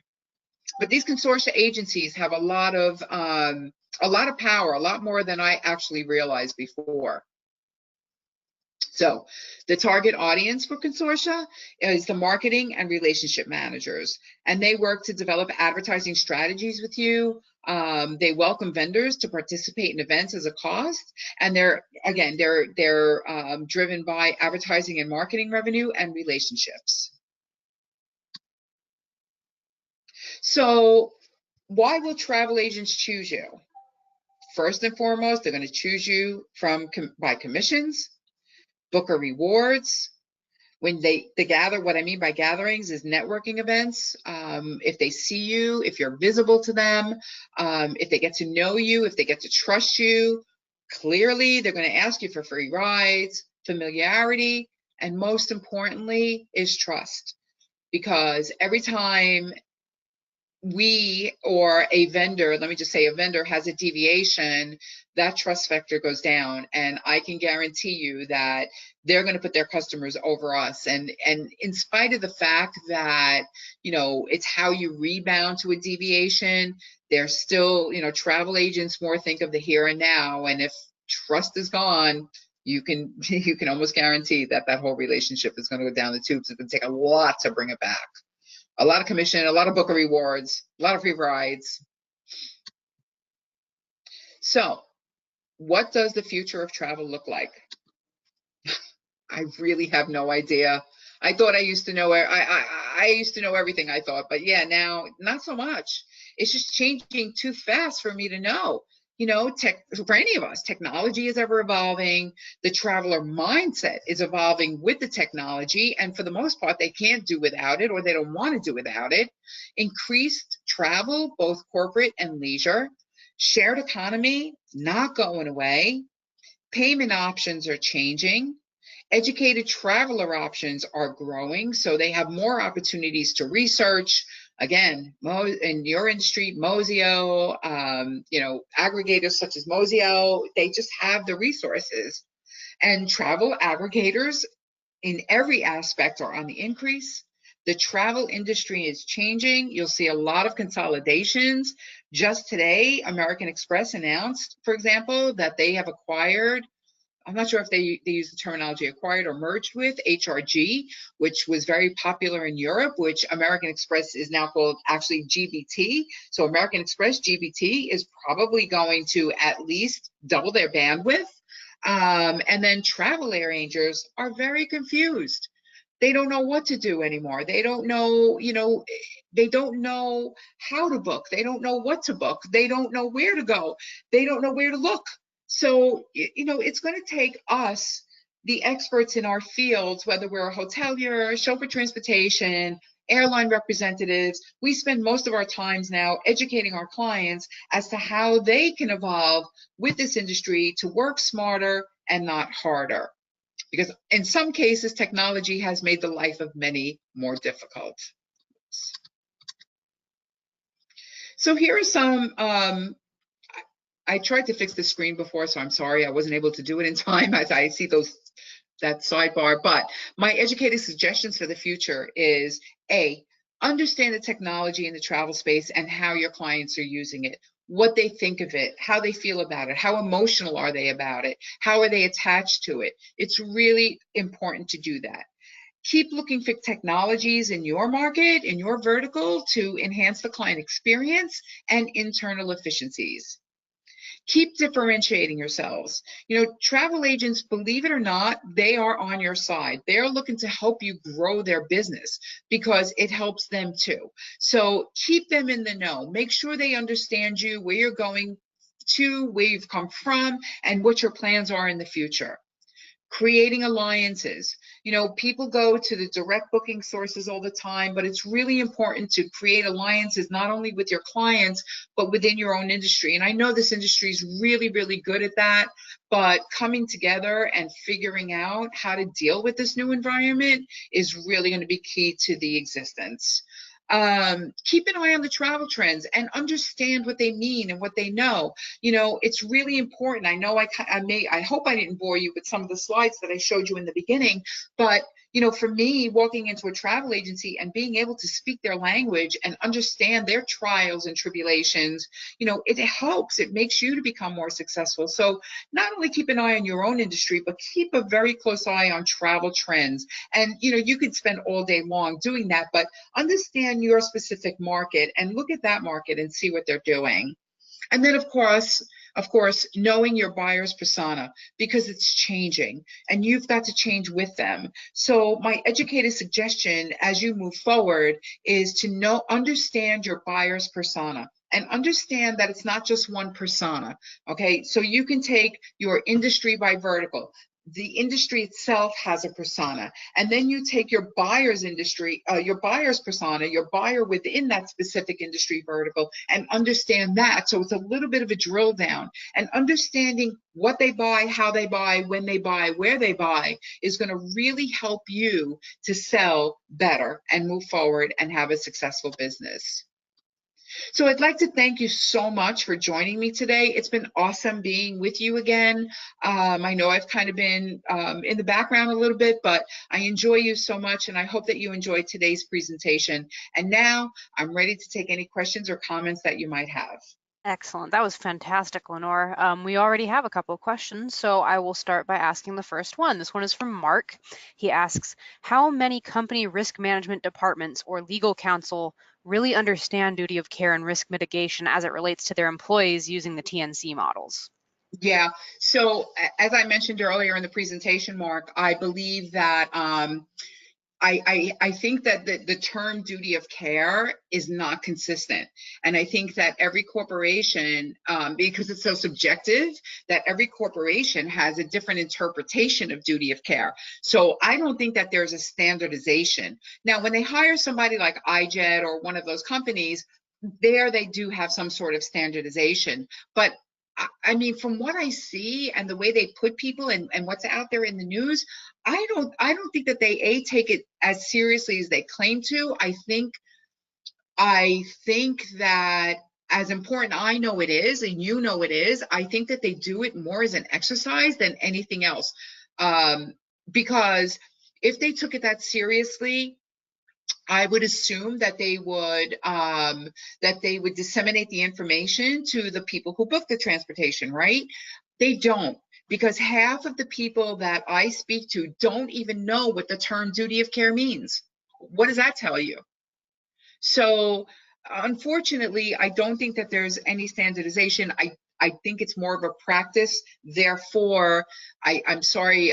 B: But these consortia agencies have a lot of power, a lot more than I actually realized before. So the target audience for consortia is the marketing and relationship managers, and they work to develop advertising strategies with you. They welcome vendors to participate in events as a cost, and they're driven by advertising and marketing revenue and relationships. So why will travel agents choose you? First and foremost, they're going to choose you by commissions, booker rewards. When they gather, what I mean by gatherings is networking events. If they see you, if you're visible to them, if they get to know you, if they get to trust you, clearly they're going to ask you for free rides, familiarity, and most importantly is trust. Because every time we or a vendor, let me just say a vendor has a deviation, that trust factor goes down, and I can guarantee you that they're going to put their customers over us. And in spite of the fact that, it's how you rebound to a deviation, there's still, travel agents more think of the here and now. And if trust is gone, you can almost guarantee that whole relationship is going to go down the tubes. It's going to take a lot to bring it back. A lot of commission, a lot of booker rewards, a lot of free rides. So what does the future of travel look like? I really have no idea. I thought I used to know. I used to know everything, I thought, but yeah, now not so much. It's just changing too fast for me to know. For any of us, technology is ever evolving. The traveler mindset is evolving with the technology, and for the most part, they can't do without it, or they don't want to do without it. Increased travel, both corporate and leisure. Shared economy, not going away. Payment options are changing. Educated traveler options are growing, so they have more opportunities to research. Again, in your industry, Mozio, aggregators such as Mozio, they just have the resources. And travel aggregators in every aspect are on the increase. The travel industry is changing. You'll see a lot of consolidations. Just today, American Express announced, for example, that they have acquired, I'm not sure if they use the terminology acquired or merged with, HRG, which was very popular in Europe, which American Express is now called actually GBT. So American Express GBT is probably going to at least double their bandwidth. And then travel arrangers are very confused. They don't know what to do anymore. They don't know, they don't know how to book. They don't know what to book. They don't know where to go. They don't know where to look. So, it's going to take us, the experts in our fields, whether we're a hotelier, chauffeur transportation, airline representatives, we spend most of our times now educating our clients as to how they can evolve with this industry to work smarter and not harder. Because in some cases, technology has made the life of many more difficult. So here are some, I tried to fix the screen before, so I'm sorry I wasn't able to do it in time as I see that sidebar. But my educated suggestions for the future is A, understand the technology in the travel space and how your clients are using it, what they think of it, how they feel about it, how emotional are they about it, how are they attached to it. It's really important to do that. Keep looking for technologies in your market, in your vertical, to enhance the client experience and internal efficiencies. Keep differentiating yourselves. Travel agents, believe it or not, they are on your side. They're looking to help you grow their business because it helps them too. So keep them in the know. Make sure they understand you, where you're going to, where you've come from, and what your plans are in the future. Creating alliances. People go to the direct booking sources all the time, but it's really important to create alliances not only with your clients, but within your own industry. And I know this industry is really, really good at that, but coming together and figuring out how to deal with this new environment is really going to be key to the existence. Keep an eye on the travel trends and understand what they mean and what they know. It's really important. I know I hope I didn't bore you with some of the slides that I showed you in the beginning, but for me, walking into a travel agency and being able to speak their language and understand their trials and tribulations, it helps. It makes you to become more successful. So not only keep an eye on your own industry, but keep a very close eye on travel trends. And, you could spend all day long doing that, but understand your specific market and look at that market and see what they're doing. And then, of course, knowing your buyer's persona, because it's changing and you've got to change with them. So my educated suggestion as you move forward is to understand your buyer's persona and understand that it's not just one persona. Okay, so you can take your industry by vertical. The industry itself has a persona, and then you take your buyer's persona, your buyer within that specific industry vertical, and understand that. So it's a little bit of a drill down, and understanding what they buy, how they buy, when they buy, where they buy is going to really help you to sell better and move forward and have a successful business. So I'd like to thank you so much for joining me today. It's been awesome being with you again. I know I've kind of been in the background a little bit, but I enjoy you so much, and I hope that you enjoyed today's presentation. And now I'm ready to take any questions or comments that you might have.
A: Excellent. That was fantastic, Lenore. We already have a couple of questions, so I will start by asking the first one. This one is from Mark. He asks, how many company risk management departments or legal counsel really understand duty of care and risk mitigation as it relates to their employees using the TNC models?
B: Yeah, so as I mentioned earlier in the presentation, Mark, I believe that I think that the term duty of care is not consistent. And I think that every corporation, because it's so subjective, that every corporation has a different interpretation of duty of care. So I don't think that there's a standardization. Now, when they hire somebody like iJet or one of those companies, there they do have some sort of standardization. But I mean, from what I see and the way they put people and what's out there in the news, I don't think that they take it as seriously as they claim to. I think that as important I know it is, and you know it is, I think that they do it more as an exercise than anything else. Because if they took it that seriously, I would assume that they would disseminate the information to the people who book the transportation, right? They don't, because half of the people that I speak to don't even know what the term duty of care means. What does that tell you? So unfortunately, I don't think that there's any standardization. I think it's more of a practice. Therefore, I'm sorry,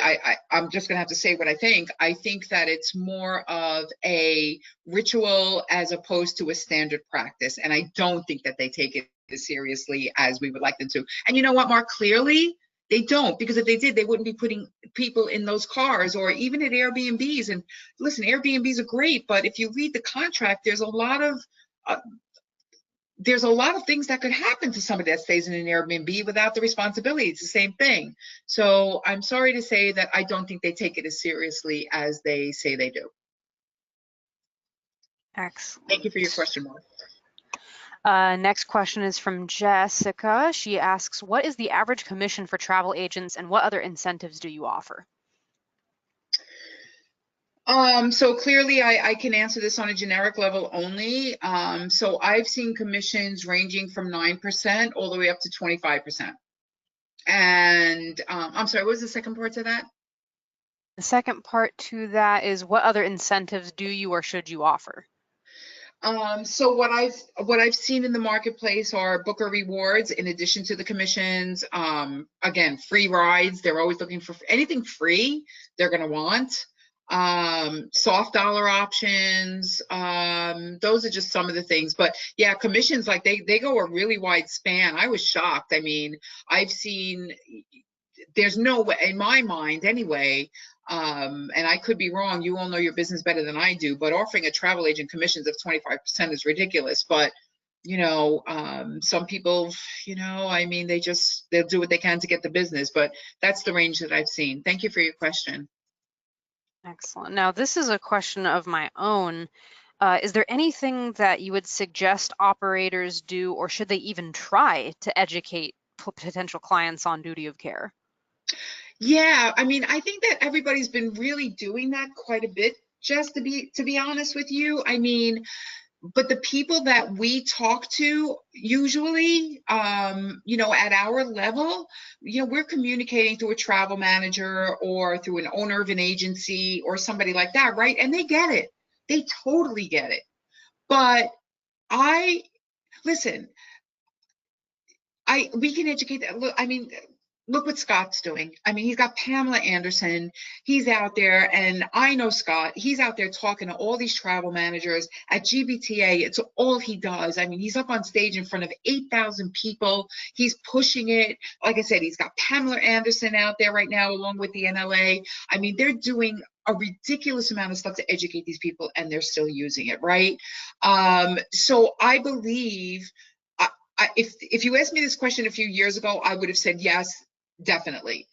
B: I'm just going to have to say what I think. I think that it's more of a ritual as opposed to a standard practice. And I don't think that they take it as seriously as we would like them to. And you know what, Mark? Clearly, they don't, because if they did, they wouldn't be putting people in those cars or even at Airbnbs. And listen, Airbnbs are great, but if you read the contract, there's a lot of things that could happen to somebody that stays in an Airbnb without the responsibility. It's the same thing. So I'm sorry to say that I don't think they take it as seriously as they say they do.
A: Excellent.
B: Thank you for your question, Mark.
A: Next question is from Jessica. She asks, what is the average commission for travel agents and what other incentives do you offer?
B: So clearly I can answer this on a generic level only. So I've seen commissions ranging from 9% all the way up to 25%. And I'm sorry, what was the second part to that?
A: The second part to that is, what other incentives do you or should you offer?
B: So what I've seen in the marketplace are Booker rewards in addition to the commissions. Again, free rides. They're always looking for anything free they're going to want. Soft dollar options. Those are just some of the things. But yeah, commissions, like they go a really wide span. I was shocked. I mean, I've seen, there's no way in my mind anyway, and I could be wrong, you all know your business better than I do, but offering a travel agent commissions of 25% is ridiculous. But some people, I mean, they'll do what they can to get the business, but that's the range that I've seen. Thank you for your question.
A: Excellent. Now, this is a question of my own. Is there anything that you would suggest operators do, or should they even try to educate potential clients on duty of care?
B: Yeah, I mean, I think that everybody's been really doing that quite a bit, just to be honest with you. I mean, but the people that we talk to usually, at our level, we're communicating through a travel manager or through an owner of an agency or somebody like that, right? And they get it. They totally get it. But listen, we can educate that. Look, I mean, look what Scott's doing. I mean, he's got Pamela Anderson. He's out there, and I know Scott. He's out there talking to all these travel managers at GBTA. It's all he does. I mean, he's up on stage in front of 8,000 people. He's pushing it. Like I said, he's got Pamela Anderson out there right now, along with the NLA. I mean, they're doing a ridiculous amount of stuff to educate these people, and they're still using it, right? So I believe, if you asked me this question a few years ago, I would have said yes, definitely.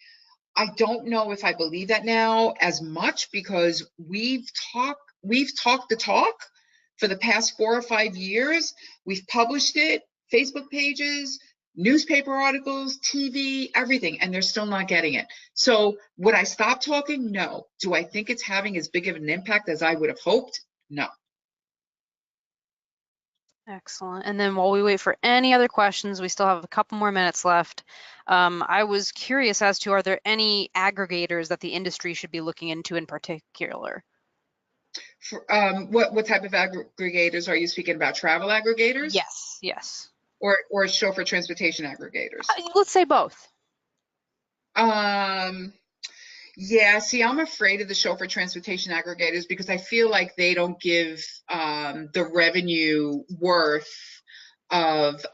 B: I don't know if I believe that now as much, because we've talked the talk for the past 4 or 5 years. We've published it, Facebook pages, newspaper articles, TV, everything, and they're still not getting it. So would I stop talking? No. Do I think it's having as big of an impact as I would have hoped? No.
A: Excellent. And then while we wait for any other questions, we still have a couple more minutes left. I was curious as to, are there any aggregators that the industry should be looking into in particular?
B: What type of aggregators are you speaking about? Travel aggregators
A: Yes, yes.
B: or chauffeur transportation aggregators?
A: Let's say both.
B: Um, Yeah, see, I'm afraid of the chauffeur transportation aggregators because I feel like they don't give the revenue worth of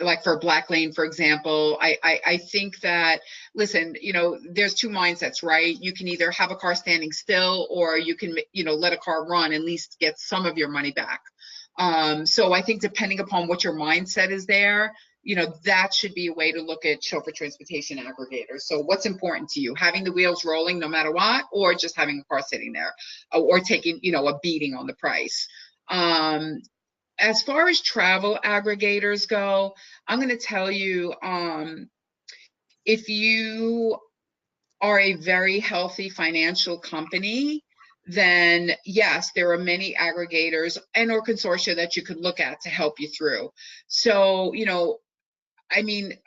B: like for Black Lane, for example. I think that, listen, there's two mindsets, right? You can either have a car standing still, or you can, let a car run, at least get some of your money back. So I think depending upon what your mindset is there, that should be a way to look at chauffeur transportation aggregators. So what's important to you? Having the wheels rolling no matter what, or just having a car sitting there, or taking, a beating on the price? As far as travel aggregators go, I'm going to tell you, if you are a very healthy financial company, then yes, there are many aggregators and or consortia that you could look at to help you through. So, I mean,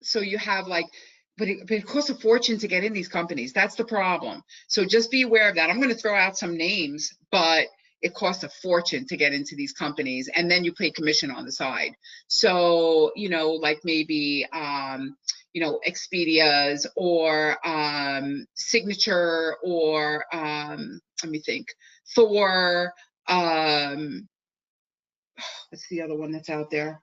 B: so you have like, but it costs a fortune to get in these companies. That's the problem. So just be aware of that. I'm going to throw out some names, but it costs a fortune to get into these companies, and then you pay commission on the side. So, like maybe, Expedia's or Signature, or let me think, Thor. What's the other one that's out there?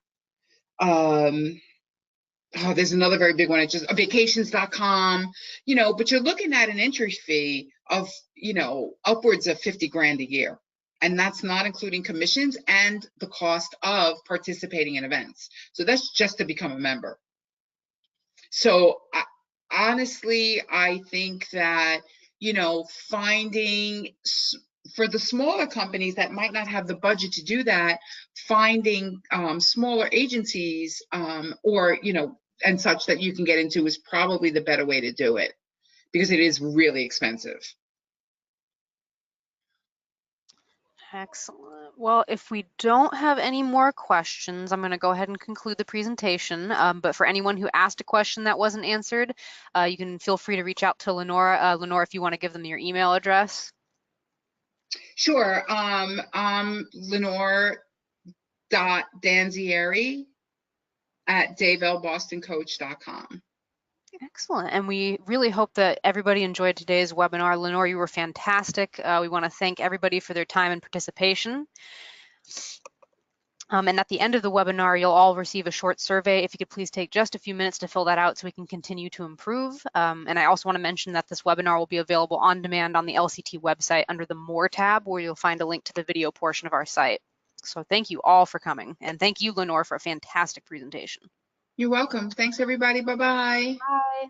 B: There's another very big one. It's just vacations.com, but you're looking at an entry fee of, upwards of 50 grand a year. And that's not including commissions and the cost of participating in events. So that's just to become a member. So honestly, I think that, finding, for the smaller companies that might not have the budget to do that, finding smaller agencies, or, and such that you can get into is probably the better way to do it, because it is really expensive.
A: Excellent. Well, if we don't have any more questions, I'm going to go ahead and conclude the presentation. But for anyone who asked a question that wasn't answered, you can feel free to reach out to Lenore. Lenore, if you want to give them your email address.
B: Sure. Lenore D'anzieri at DaveLBostonCoach.com.
A: Excellent. And we really hope that everybody enjoyed today's webinar. Lenore, you were fantastic. We want to thank everybody for their time and participation. And at the end of the webinar, you'll all receive a short survey. If you could please take just a few minutes to fill that out so we can continue to improve. And I also want to mention that this webinar will be available on demand on the LCT website under the More tab, where you'll find a link to the video portion of our site. So thank you all for coming. And thank you, Lenore, for a fantastic presentation.
B: You're welcome. Thanks, everybody. Bye-bye.
A: Bye.